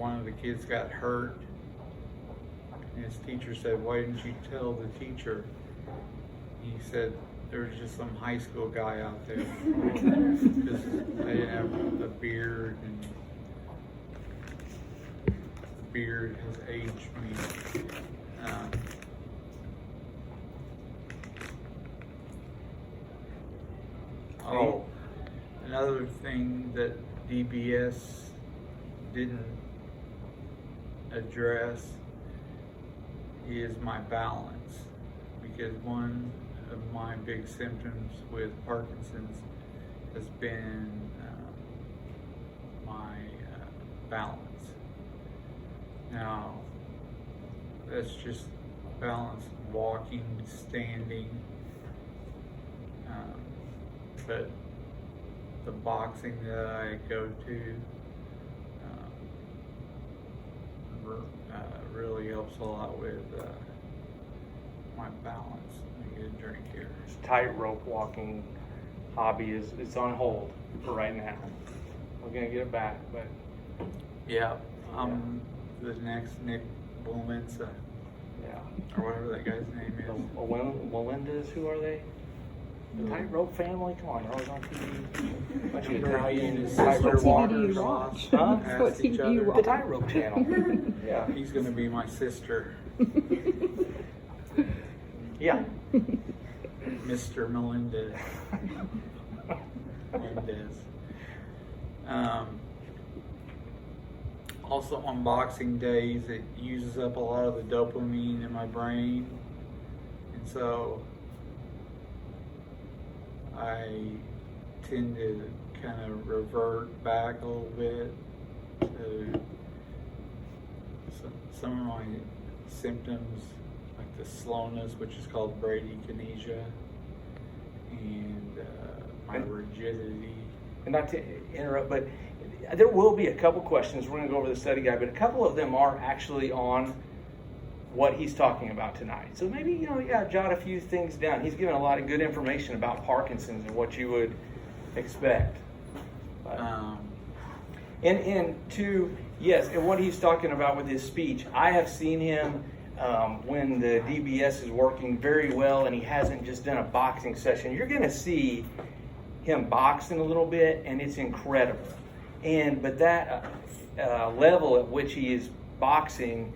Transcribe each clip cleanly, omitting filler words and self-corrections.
one of the kids got hurt, and his teacher said, "Why didn't you tell the teacher?" He said, "There's just some high school guy out there." Because I didn't have a beard, and the beard has aged me. Oh, another thing that DBS didn't address is my balance, because one of my big symptoms with Parkinson's has been my balance. Now, that's just balance, walking, standing, but the boxing that I go to really helps a lot with my balance. Let me get a drink here. This tightrope walking hobby is on hold for right now. We're gonna get it back, but yeah, the next Nick Bolenza, or whatever that guy's name is. Melinda's, who are they? The tightrope family? Come on, they're always on TV. Bunch of Italian tightrope walkers. Huh? What TV do you watch? The tightrope channel. Yeah, he's gonna be my sister. Yeah. Mr. Melendez. Also on boxing days, it uses up a lot of the dopamine in my brain, and so I tend to kind of revert back a little bit to some of my symptoms, like the slowness, which is called bradykinesia, and my rigidity. And not to interrupt, but there will be a couple questions. We're going to go over the study guide, but a couple of them are actually on what he's talking about tonight. So maybe, jot a few things down. He's given a lot of good information about Parkinson's and what you would expect. And what he's talking about with his speech, I have seen him when the DBS is working very well and he hasn't just done a boxing session. You're going to see him boxing a little bit, and it's incredible. But that level at which he is boxing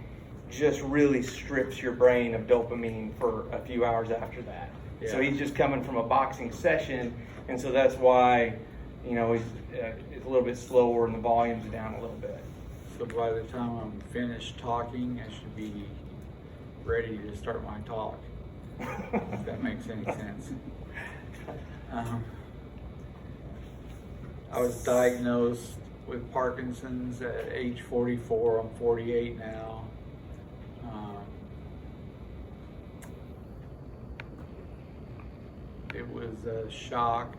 just really strips your brain of dopamine for a few hours after that. Yeah. So he's just coming from a boxing session, and so that's why, he's it's a little bit slower and the volume's down a little bit. So by the time I'm finished talking, I should be ready to start my talk, if that makes any sense. I was diagnosed with Parkinson's at age 44. I'm 48 now. It was a shock,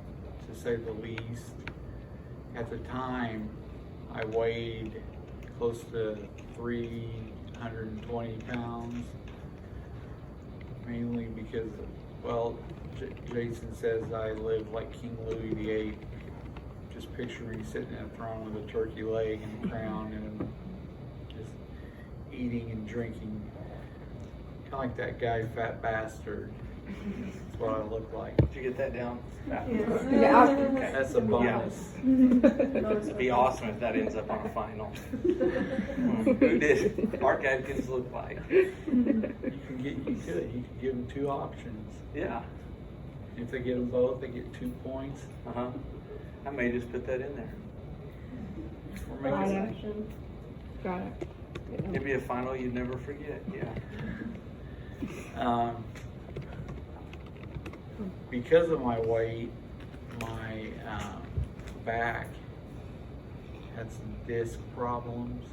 to say the least. At the time, I weighed close to 320 pounds, mainly because, Jason says I live like King Louis VIII. Just picture me sitting in a throne with a turkey leg and a crown and just eating and drinking. Kind of like that guy, Fat Bastard. That's what I look like. Did you get that down? Yeah. Okay. That's a bonus. It'd be awesome if that ends up on a final. Who did our guy kids look like? You could give them two options. Yeah. If they get them both, they get 2 points. I may just put that in there. Got it. It'd be a final you'd never forget. Yeah. Because of my weight, my back had some disc problems.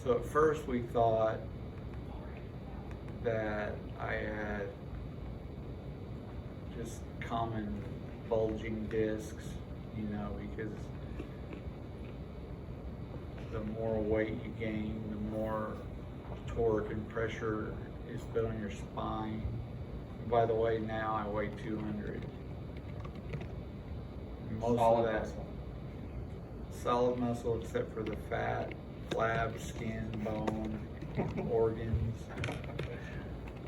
So at first we thought that I had just common bulging discs, because the more weight you gain, the more torque and pressure is put on your spine. And by the way, now I weigh 200. Most solid of that muscle. solid muscle, except for the fat flab, skin, bone, organs.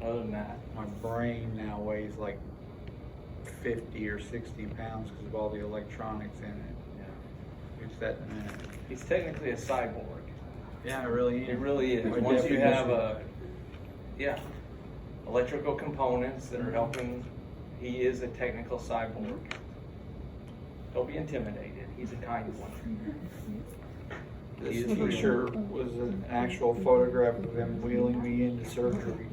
Other than that, My brain now weighs like 50 or 60 pounds because of all the electronics in it. yeah. It's that in a minute. He's technically a cyborg. Yeah, I really am. It really is. My Once you have definition. electrical components that are helping, he is a technical cyborg. Don't be intimidated. He's a kind one. This He is real. t-shirt was an actual photograph of them wheeling me into surgery.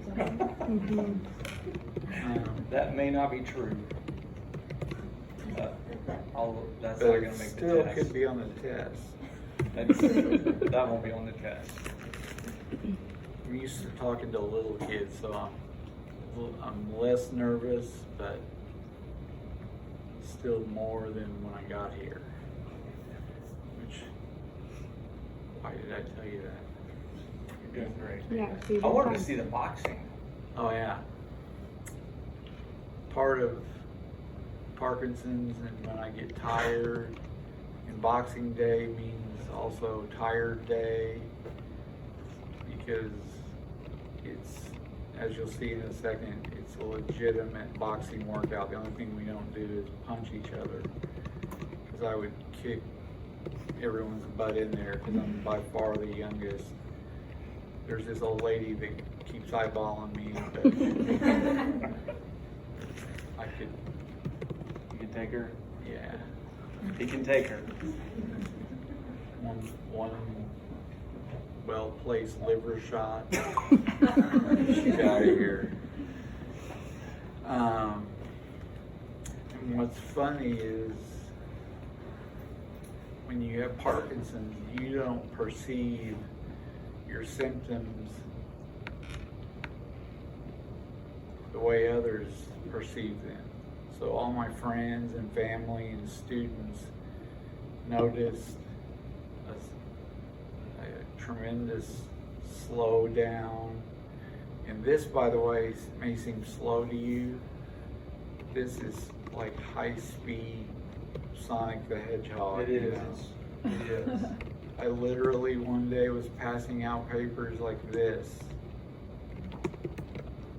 That may not be true. But that's But not it going to make the still test. could be on the test. That won't be on the test. I'm used to talking to little kids, so I'm less nervous, but still more than when I got here. Which, why did I tell you that? You're doing great. Yeah. I wanted to see the boxing. Oh yeah. Part of Parkinson's, and when I get tired, and Boxing Day means also tired day, because it's, as you'll see in a second, it's a legitimate boxing workout. The only thing we don't do is punch each other, because I would kick everyone's butt in there, because I'm by far the youngest. There's this old lady that keeps eyeballing me, but I could, You can take her. yeah, He can take her. one well-placed liver shot. She's out of here. And what's funny is when you have Parkinson's, you don't perceive your symptoms the way others perceive them. So all my friends and family and students noticed a tremendous slowdown. And this, by the way, may seem slow to you. This is like high-speed Sonic the Hedgehog. It you is. know? It is. I literally one day was passing out papers like this,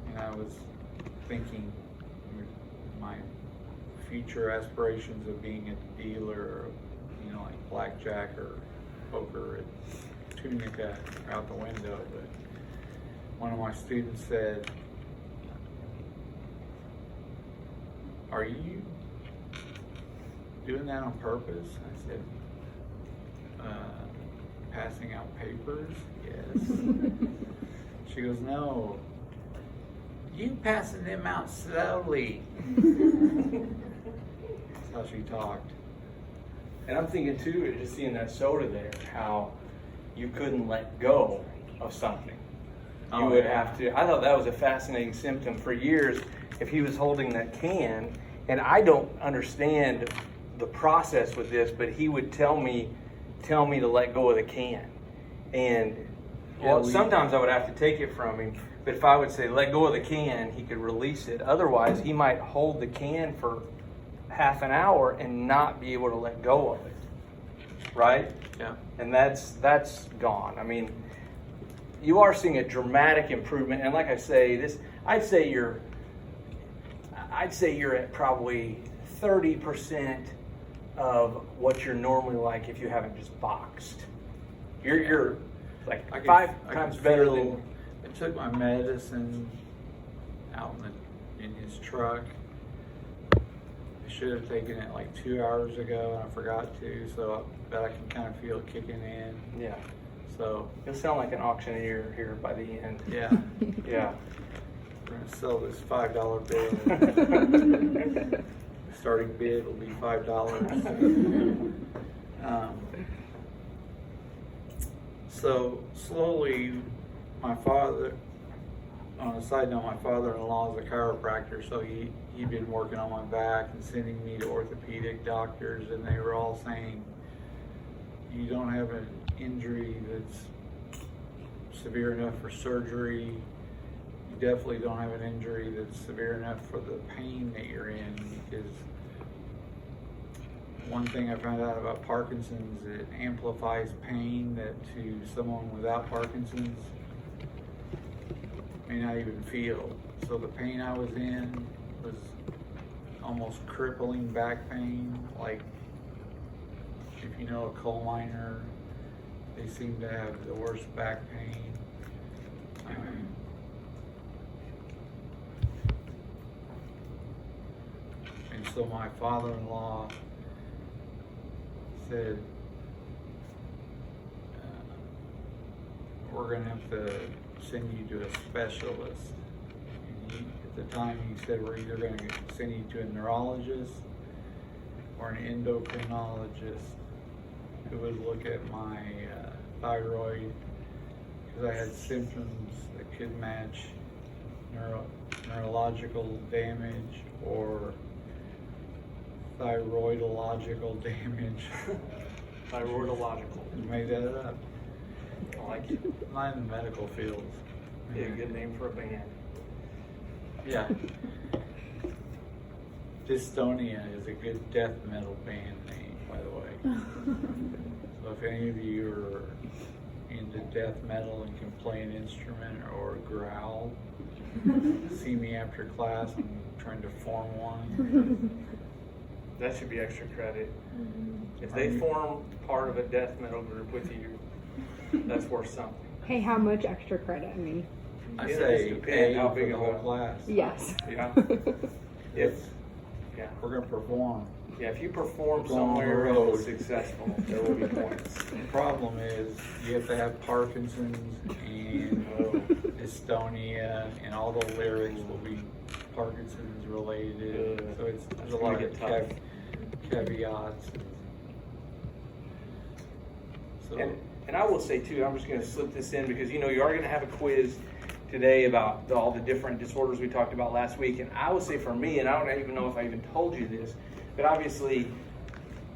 and I was thinking my future aspirations of being a dealer, or, you know, like blackjack or poker at Tunica out the window. But one of my students said, "Are you doing that on purpose?" I said, passing out papers? Yes. She goes, "No, you passing them out slowly." That's how she talked. And I'm thinking too, just seeing that soda there, how you couldn't let go of something. You Oh, would yeah. have to. I thought that was a fascinating symptom for years. If he was holding that can, and I don't understand the process with this, but he would tell me to let go of the can. And well, sometimes I would have to take it from him, but if I would say let go of the can, he could release it. Otherwise, he might hold the can for half an hour and not be able to let go of it. Right? Yeah. And that's gone. I mean, you are seeing a dramatic improvement, and like I say, I'd say you're at probably 30% of what you're normally like if you haven't just boxed. You're like I could- five I times could better feel- than. I took my medicine out in his truck. I should have taken it like 2 hours ago, and I forgot to, so I can kind of feel it kicking in. Yeah, So, you'll sound like an auctioneer here by the end. yeah, Yeah. we're gonna sell this $5 bill. Starting bid will be $5. So slowly, my father, on a side note, my father-in-law is a chiropractor, so he'd been working on my back and sending me to orthopedic doctors, and they were all saying, you don't have an injury that's severe enough for surgery. You definitely don't have an injury that's severe enough for the pain that you're in, because one thing I found out about Parkinson's, it amplifies pain that to someone without Parkinson's may not even feel. So the pain I was in was almost crippling back pain. Like, if you know a coal miner, they seem to have the worst back pain. And so my father-in-law said, we're gonna have to send you to a specialist. And at the time he said, we're either gonna send you to a neurologist or an endocrinologist who would look at my thyroid, because I had symptoms that could match neurological damage or thyroidological damage. Thyroidological. You made that up. I like it. I'm not in the medical field. Yeah, good name for a band. Yeah. Dystonia is a good death metal band name, by the way. So if any of you are into death metal and can play an instrument or growl, see me after class. I'm trying to form one. That should be extra credit. If they form part of a death metal group with you, that's worth something. Hey, how much extra credit? I mean, I Yeah, say just depend A how for big the of whole a- class. yes. Yeah. If yeah, We're gonna perform. yeah, if you perform Go on the somewhere and road. it's successful, there will be points. The problem is you have to have Parkinson's and dystonia, and all the lyrics will be Parkinson's related. Ugh. So there's That's a gonna lot get of tough. caveats. So And I will say too, I'm just going to slip this in because you are going to have a quiz today about all the different disorders we talked about last week. And I would say for me, and I don't even know if I even told you this, but obviously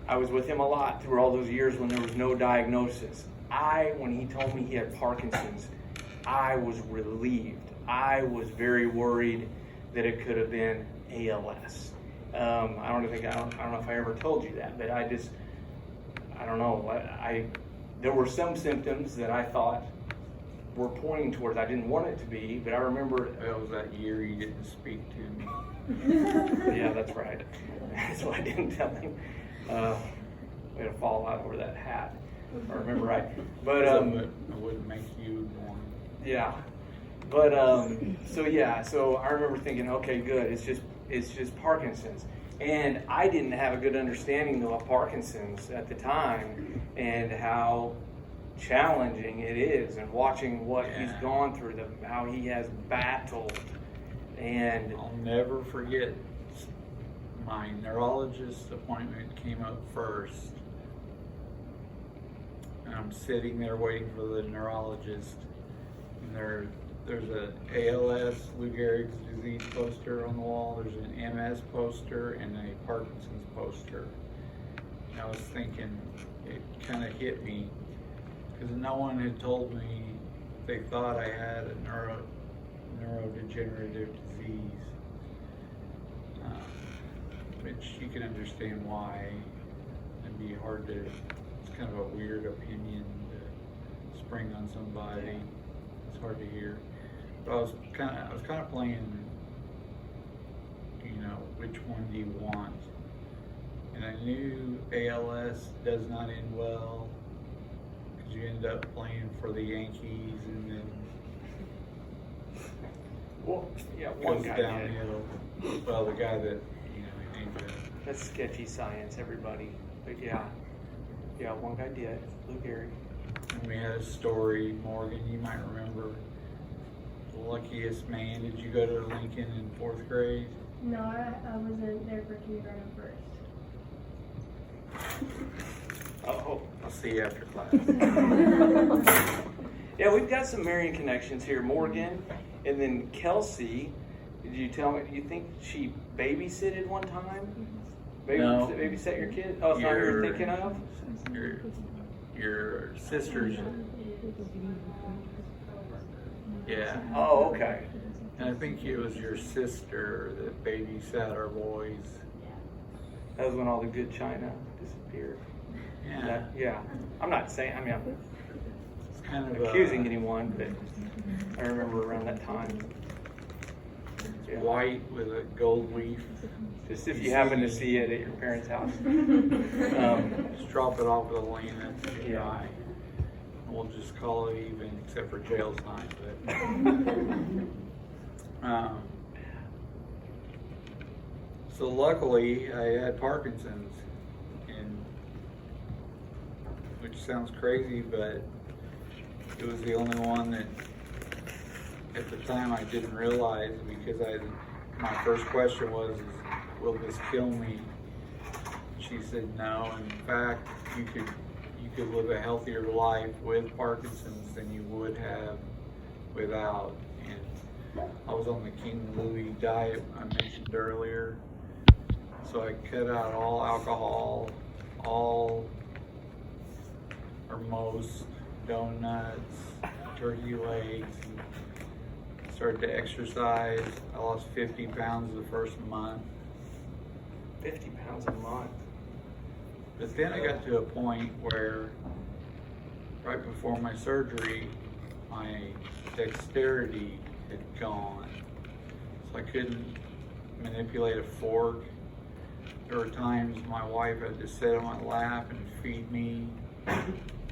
I was with him a lot through all those years when there was no diagnosis. When he told me he had Parkinson's, I was relieved. I was very worried that it could have been ALS. I don't know if I ever told you that, but I don't know. There were some symptoms that I thought were pointing towards. I didn't want it to be, but I remember. that was that year you didn't speak to me. Yeah, that's right. That's why I didn't tell him. We had a fallout over that hat. If I remember right. But I wouldn't make you one. yeah. But so I remember thinking, okay, good. It's just Parkinson's. And I didn't have a good understanding of Parkinson's at the time and how challenging it is, and watching what he's gone through, how he has battled. And I'll never forget, my neurologist appointment came up first. And I'm sitting there waiting for the neurologist. And there's a ALS, Lou Gehrig's disease poster on the wall. There's an MS poster and a Parkinson's poster. And I was thinking, it kind of hit me because no one had told me they thought I had a neurodegenerative disease, which you can understand why. It'd be hard to, it's kind of a weird opinion to spring on somebody. It's hard to hear. But I was kind of playing, which one do you want? And I knew ALS does not end well, because you end up playing for the Yankees and then one goes guy downhill. Well, the guy that, named it. That's sketchy science, everybody. But yeah, one guy did. Lou Gehrig. And we had a story, Morgan, you might remember. The luckiest man. Did you go to Lincoln in 4th grade? No, I wasn't there for kindergarten first. Oh, I'll see you after class. yeah, we've got some Marion connections here. Morgan, and then Kelsey. Did you tell me? Do you think she babysitted one time? No. Babysat your kid? Oh, it's not who you're thinking of? Your sister's. Yeah. Oh, okay. And I think it was your sister that babysat our boys. That was when all the good china disappeared. Yeah, Yeah. I'm not saying, I mean, I'm it's kind of accusing anyone, but I remember around that time. Yeah. white with a gold leaf. Just if you happen to see it at your parents' house. Just drop it off with a lane and Yeah. die. We'll just call it even, except for jail time. But so luckily, I had Parkinson's, and which sounds crazy, but it was the only one that at the time I didn't realize, because my first question was, will this kill me? She said no. In fact, you could live a healthier life with Parkinson's than you would have without. And I was on the King Louis diet I mentioned earlier, so I cut out all alcohol, all or most donuts, turkey legs, and started to exercise. I lost 50 pounds the first month. 50 pounds a month. But then I got to a point where, right before my surgery, my dexterity had gone. So I couldn't manipulate a fork. There were times my wife had to sit on my lap and feed me,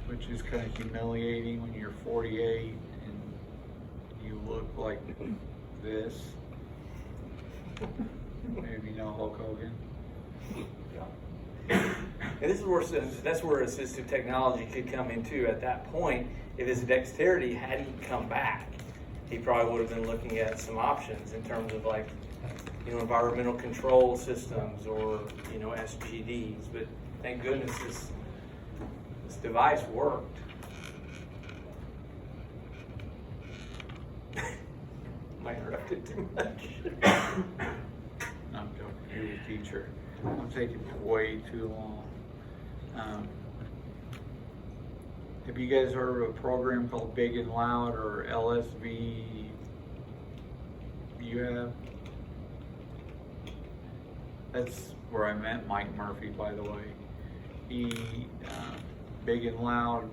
which is kind of humiliating when you're 48 and you look like this. Maybe you know Hulk Hogan. And this is where, that's where assistive technology could come in too. At that point, if his dexterity hadn't come back, he probably would have been looking at some options in terms of like, environmental control systems or, SGDs. But thank goodness this device worked. Am I interrupted too much? No, I'm joking. You're the teacher. I'm taking way too long. Have you guys heard of a program called Big and Loud, or LSV? You have? That's where I met Mike Murphy, by the way. He, Big and Loud,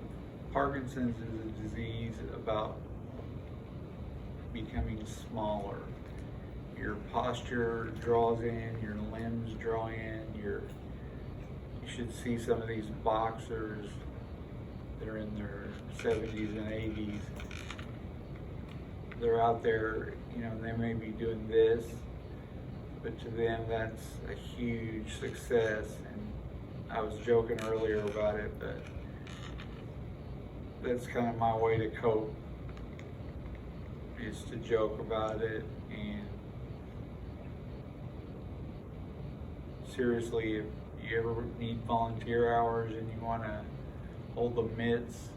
Parkinson's is a disease about becoming smaller. Your posture draws in, your limbs draw in, you should see some of these boxers that are in their 70s and 80s. They're out there, they may be doing this, but to them that's a huge success. And I was joking earlier about it, but that's kind of my way to cope, is to joke about it. And seriously, if you ever need volunteer hours and you want to hold the mitts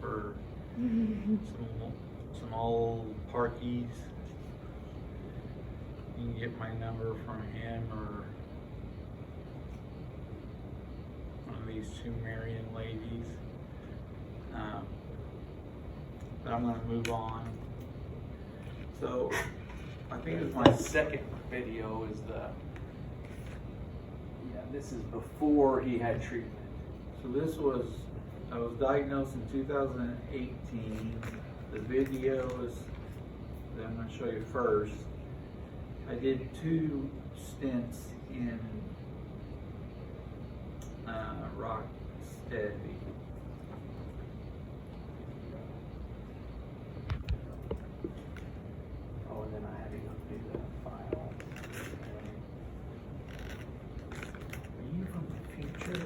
for some old parkies, you can get my number from him or one of these two Marion ladies. But I'm going to move on. So I think it was my second video is this is before he had treatment. So I was diagnosed in 2018. The videos that I'm going to show you first, I did 2 stints in Rock Steady. Oh, and then I had to go through the file. Are you from the future?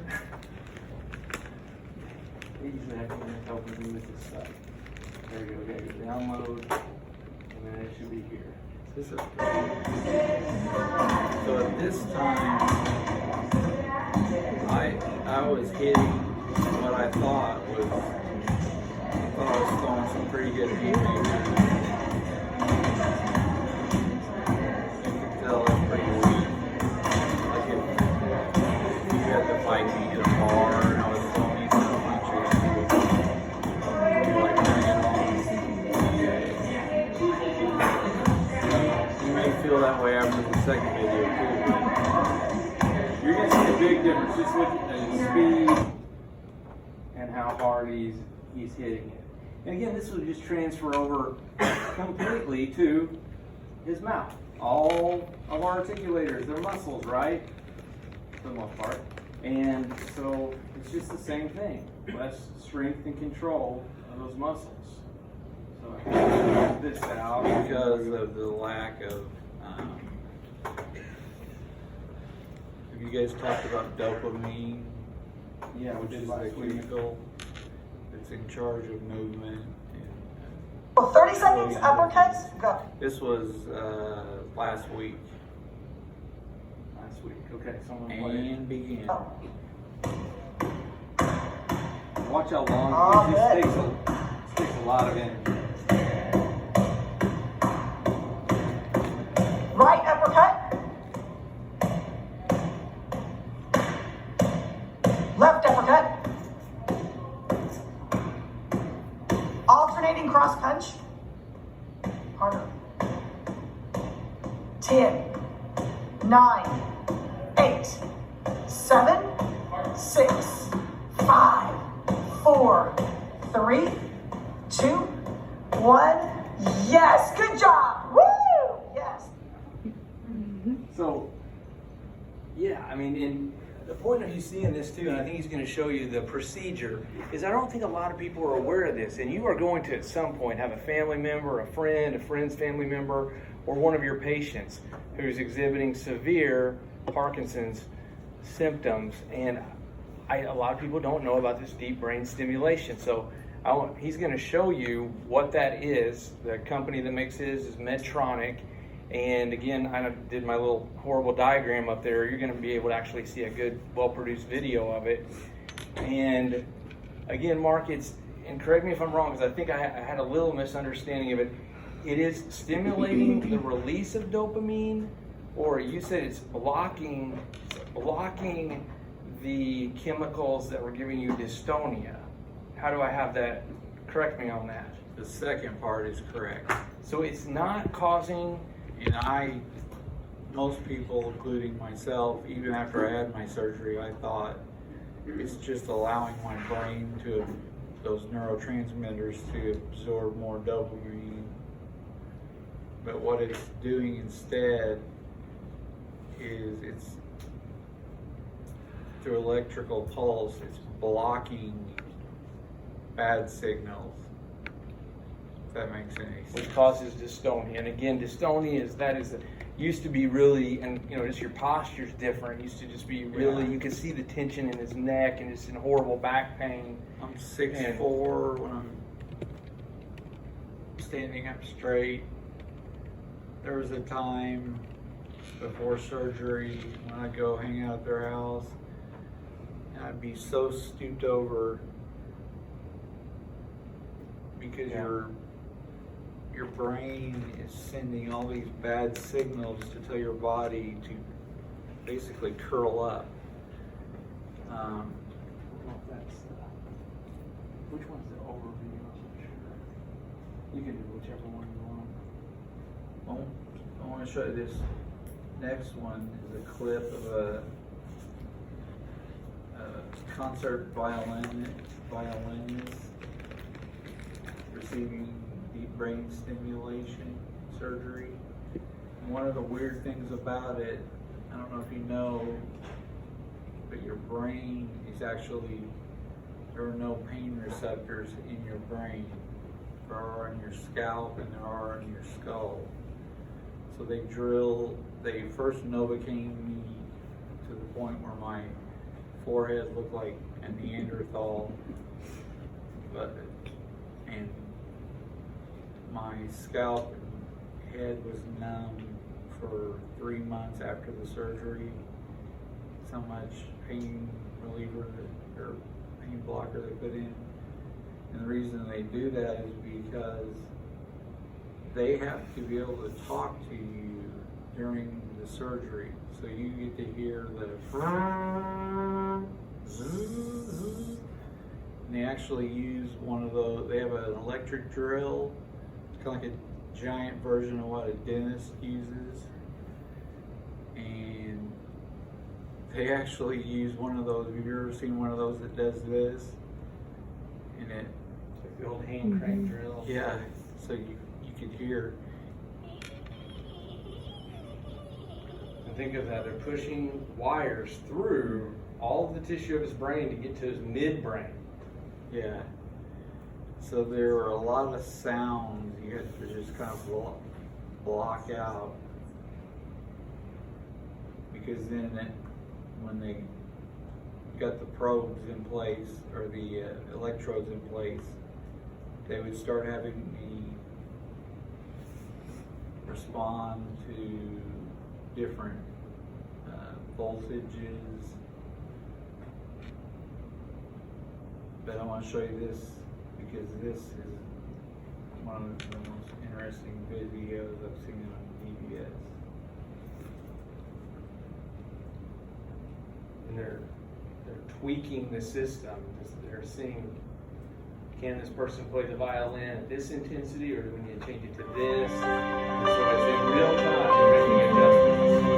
He's actually helping me with this stuff. There we go. We gotta go download, and then it should be here. This is so at this time, I was hitting what I thought I was throwing some pretty good haymakers. You can tell it's pretty weak. Like if you had to fight me at a bar and I was throwing you some punches, you would like bring it on. You may feel that way after the second video too. You're gonna see a big difference. Just look at he's hitting it. And again, this will just transfer over completely to his mouth. All of our articulators, they're muscles, right? For the most part. And so it's just the same thing. Less strength and control of those muscles. So I can move this out. Because of the lack of, have you guys talked about dopamine? Yeah, we Which did is the last week. chemical that's in charge of movement. And, Well, 30 seconds, uppercuts, go. this was last week Last week. Okay, someone play. and began. Oh. Watch how long Oh, it just good. takes a lot of energy. Right uppercut. Left uppercut. Alternating cross punch. Harder. 10, 9, 8, 7, 6, 5, 4, 3, 2, 1. Yes, good job. Woo! Yes. So, yeah, I mean, and the point of you seeing this too, and I think he's going to show you the procedure, is I don't think a lot of people are aware of this. And you are going to, at some point, have a family member, a friend's family member, or one of your patients who's exhibiting severe Parkinson's symptoms. And a lot of people don't know about this deep brain stimulation. So he's going to show you what that is. The company that makes it is Medtronic. And again, I did my little horrible diagram up there. You're going to be able to actually see a good, well-produced video of it. And again, Mark, and correct me if I'm wrong, because I think I had a little misunderstanding of it. It is stimulating the release of dopamine, or you said it's blocking the chemicals that were giving you dystonia. How do I have that? Correct me on that. The second part is correct. So it's not causing. And most people, including myself, even after I had my surgery, I thought it's just allowing my brain those neurotransmitters to absorb more dopamine. But what it's doing instead is it's through electrical pulse, it's blocking bad signals. If that makes any sense. Which causes dystonia. And again, dystonia used to be really, and just your posture's different. It used to just be really, Yeah. you could see the tension in his neck and just in horrible back pain. I'm 6'4" when I'm standing up straight. There was a time before surgery when I'd go hang out at their house and I'd be so stooped over because your brain is sending all these bad signals to tell your body to basically curl up. I don't know if that's which one's the overview? I'm not sure. You can do whichever one you want. I want to show you this next one is a clip of a concert violinist receiving deep brain stimulation surgery. And one of the weird things about it, I don't know if you know, but your brain is actually, there are no pain receptors in your brain. There are in your scalp and there are in your skull. So they first Novocaine me to the point where my forehead looked like a Neanderthal, and my scalp and head was numb for 3 months after the surgery. So much pain reliever or pain blocker they put in. And the reason they do that is because they have to be able to talk to you during the surgery. So you get to hear the zzz. And they actually use one of those, they have an electric drill. It's kind of like a giant version of what a dentist uses. And they actually use one of those. Have you ever seen one of those that does this? And The old hand crank drill. Yeah, so you could hear. And think of that, they're pushing wires through all of the tissue of his brain to get to his midbrain. Yeah. So there were a lot of sounds you had to just kind of block out. Because then when they got the probes in place, or the electrodes in place, they would start having me respond to different voltages. But I want to show you this because this is one of the most interesting videos I've seen on DBS. And they're tweaking the system. They're seeing, can this person play the violin at this intensity, or do we need to change it to this? And so it's in real time making adjustments.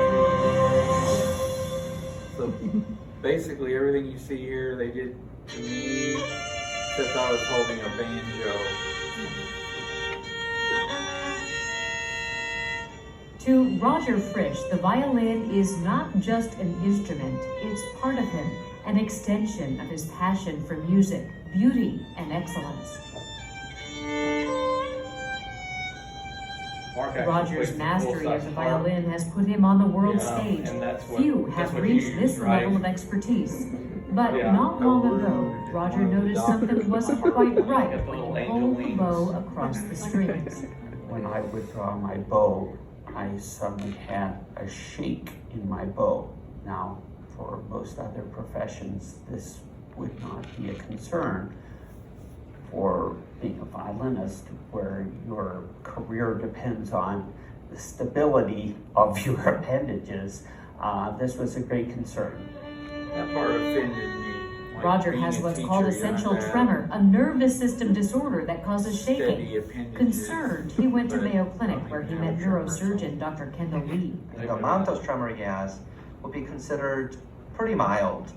So basically everything you see here they did to me, except I was holding a banjo. To Roger Frisch, the violin is not just an instrument, it's part of him, an extension of his passion for music, beauty, and excellence. Mark actually Roger's plays the mastery of full-size the harp. violin has put him on the world Yeah, stage. and that's what- Few that's have what he reached this used, right? level of expertise. But Yeah. not long ago, Roger noticed something wasn't quite right Got the when little he angel pulled the wings. bow across the strings. When I would draw my bow, I suddenly had a shake in my bow. Now, for most other professions, this would not be a concern. For being a violinist, where your career depends on the stability of your appendages, this was a great concern. That part offended me. Like Roger being has a what's teacher, called you essential have to have tremor, a nervous system disorder that causes steady shaking. appendages. Concerned, he went to But Mayo Clinic I where he mean, met I'm sure neurosurgeon Dr. Kendall Lee. The amount of tremor he has will be considered pretty mild,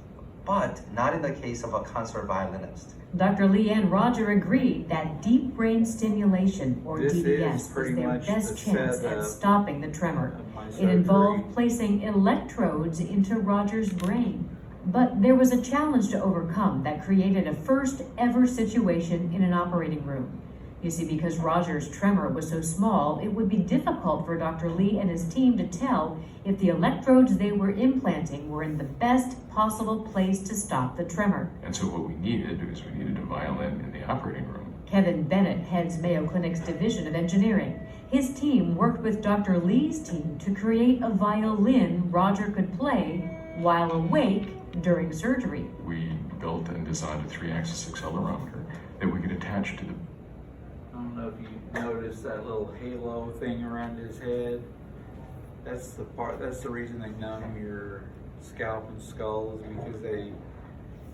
but not in the case of a concert violinist. Dr. Lee and Roger agreed that deep brain stimulation, or This is DBS, was pretty their much best the chance at setup stopping the tremor. of my It surgery. involved placing electrodes into Roger's brain. But there was a challenge to overcome that created a first ever situation in an operating room. You see, because Roger's tremor was so small, it would be difficult for Dr. Lee and his team to tell if the electrodes they were implanting were in the best possible place to stop the tremor. And so what we needed is we needed a violin in the operating room. Kevin Bennett heads Mayo Clinic's Division of Engineering. His team worked with Dr. Lee's team to create a violin Roger could play while awake during surgery. We built and designed a 3-axis accelerometer that we could attach to the I don't know if you noticed that little halo thing around his head. That's the reason they numb your scalp and skull, is because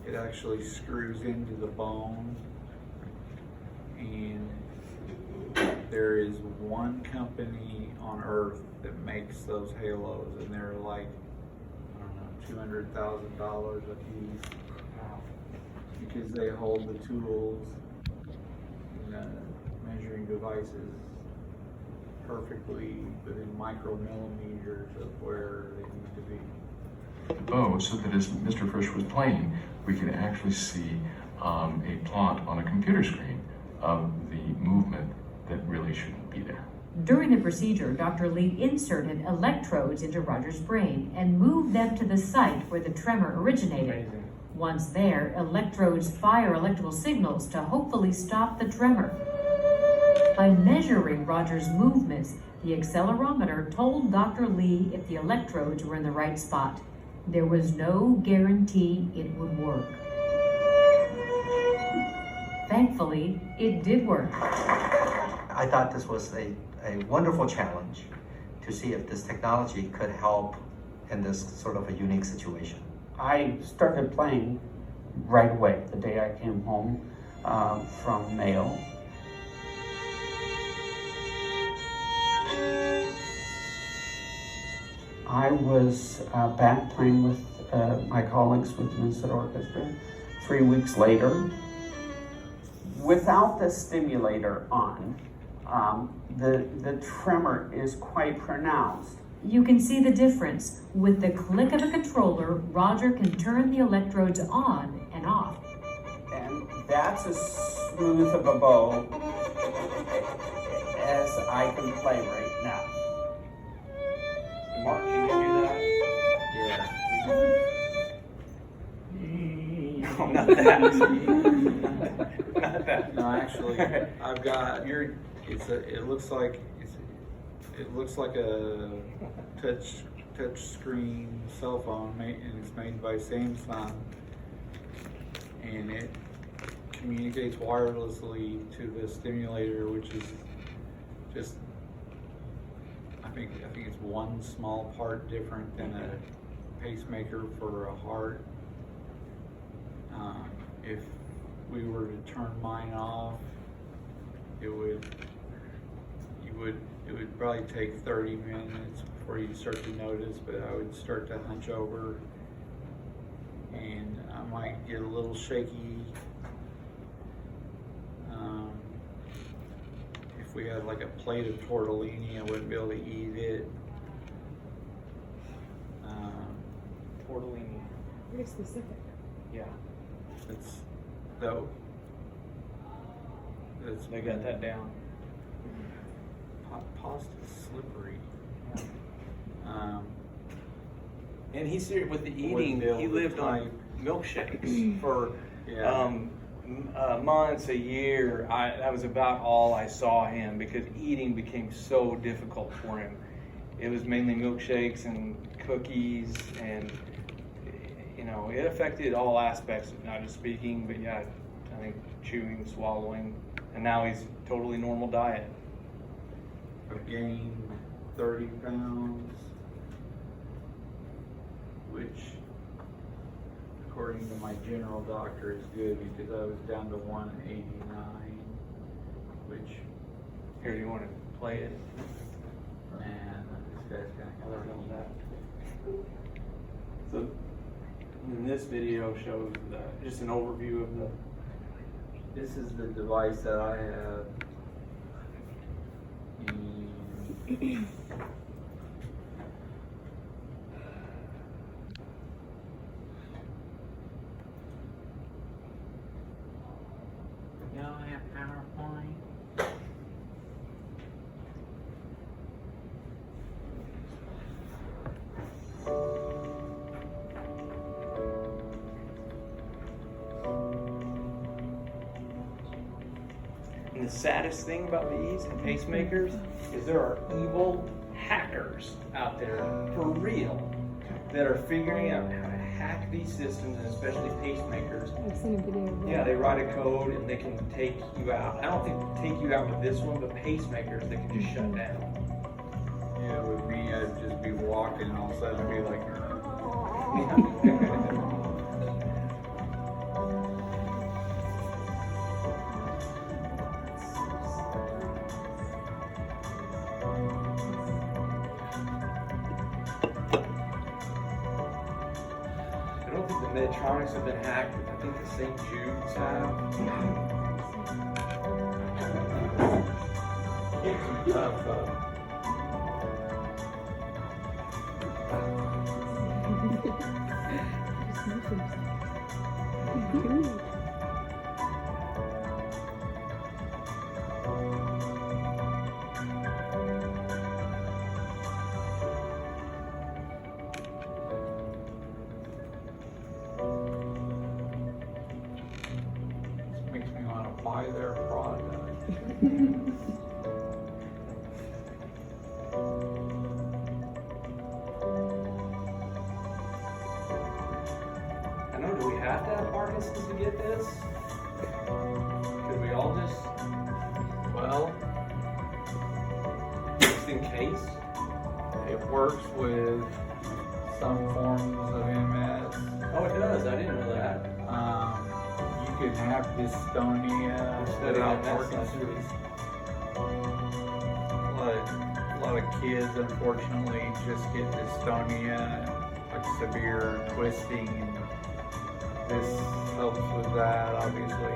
it actually screws into the bone. And there is one company on earth that makes those halos, and they're like, I don't know, $200,000 a piece. Because they hold the tools and measuring devices perfectly within micromillimeters of where they need to be. bow so that as Mr. Frisch was playing, we could actually see a plot on a computer screen of the movement that really shouldn't be there. During the procedure, Dr. Lee inserted electrodes into Roger's brain and moved them to the site where the tremor originated. Amazing. Once there, electrodes fire electrical signals to hopefully stop the tremor. By measuring Roger's movements, the accelerometer told Dr. Lee if the electrodes were in the right spot. There was no guarantee it would work. Thankfully, it did work. I thought this was a wonderful challenge to see if this technology could help in this sort of a unique situation. I started playing right away the day I came home from Mayo. I was back playing with my colleagues with the Minnesota Orchestra. 3 weeks later, without the stimulator on, the tremor is quite pronounced. You can see the difference. With the click of a controller, Roger can turn the electrodes on and off. And that's as smooth of a bow as I can play right now. Mark, can you do that? Yeah. No, not that. Not that. No, actually, I've got it looks like a touch screen cell phone, and it's made by Samsung, and it communicates wirelessly to the stimulator, which is just I think it's one small part different than a pacemaker for a heart. If we were to turn mine off, it would probably take 30 minutes before you start to notice, but I would start to hunch over and I might get a little shaky. If we had like a plate of tortellini, I wouldn't be able to eat it. Tortellini. Very specific. Yeah, they got that down. Pasta's slippery. And he's here with the eating. He lived on milkshakes for months, a year. That was about all I saw him because eating became so difficult for him. It was mainly milkshakes and cookies, and it affected all aspects of not just speaking, but I think chewing, swallowing, and now he's totally normal diet. I've gained 30 pounds, which, according to my general doctor, is good because I was down to 189, which, Here, you want to play it? man, this guy's gonna Other than that. So, and this video shows just an overview of the. This is the device that I have. Y'all have PowerPoint? And the saddest thing about these and pacemakers is there are evil hackers out there, for real, that are figuring out how to hack these systems, and especially pacemakers. I've seen a video of that. Yeah, they write a code and they can take you out. I don't think take you out with this one, but pacemakers, they can just shut down. Yeah, with me, I'd just be walking and all of a sudden I'd be like, I don't think the Medtronics have been hacked, but I think the St. Jude's have. it's tough. This makes me want to buy their product. I know, do we have to have Parkinson's to get this? Could we all just, Well, just in case? it works with some forms of MS. Oh, it does, I didn't know that. You can have dystonia without Parkinson's. A lot of kids, unfortunately, just get dystonia, like severe twisting, and this helps with that, obviously.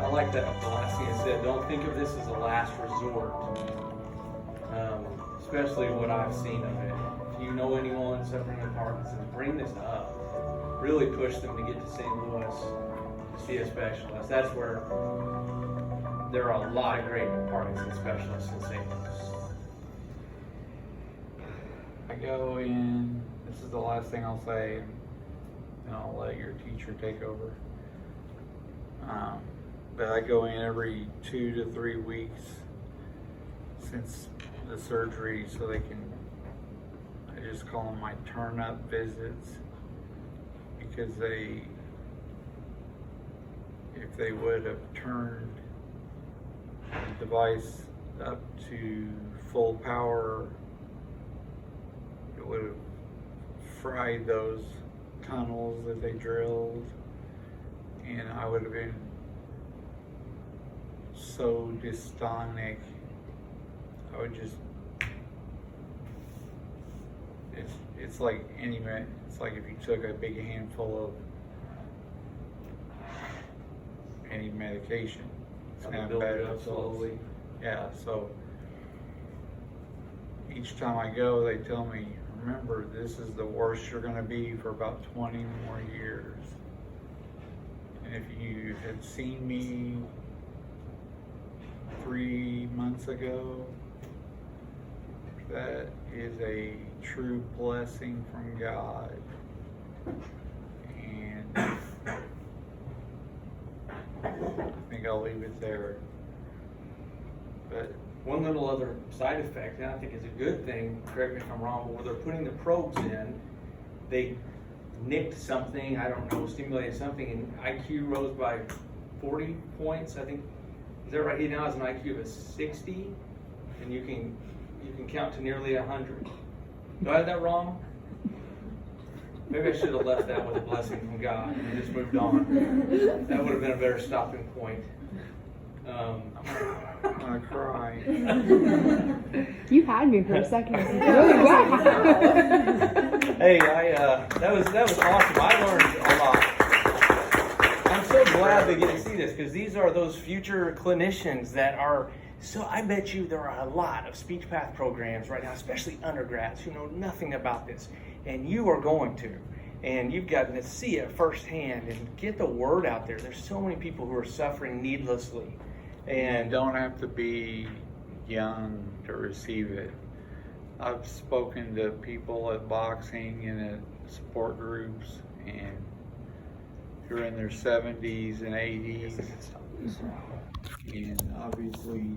Oh, I like that, the last thing I said, don't think of this as a last resort. Especially what I've seen of it. If you know anyone suffering with Parkinson's, bring this up. Really push them to get to St. Louis to see a specialist. That's where there are a lot of great Parkinson's specialists in St. Louis. I go in, this is the last thing I'll say, and I'll let your teacher take over. But I go in every 2 to 3 weeks since the surgery, so they can, I just call them my turn up visits, because if they would have turned the device up to full power, it would have fried those tunnels that they drilled, and I would have been so dystonic. I would just, it's like it's like if you took a big handful of any medication. It's gonna have bad results. Slowly. Yeah, so each time I go, they tell me, remember, this is the worst you're gonna be for about 20 more years. And if you had seen me 3 months ago, that is a true blessing from God. And I think I'll leave it there. But One little other side effect, and I think is a good thing, correct me if I'm wrong, but where they're putting the probes in, they nicked something, I don't know, stimulated something, and IQ rose by 40 points, I think. Is that right? He now has an IQ of 60, and you can count to nearly 100. Do I have that wrong? Maybe I should have left that with a blessing from God and just moved on. That would have been a better stopping point. I'm gonna cry. You had me for a second. Really wow. Hey, that was awesome. I learned a lot. I'm so glad to get to see this, because these are those future clinicians that are. So I bet you there are a lot of speech path programs right now, especially undergrads who know nothing about this, and you are going to, and you've gotten to see it firsthand and get the word out there. There's so many people who are suffering needlessly, and You don't have to be young to receive it. I've spoken to people at boxing and at support groups, and who are in their 70s and 80s. And obviously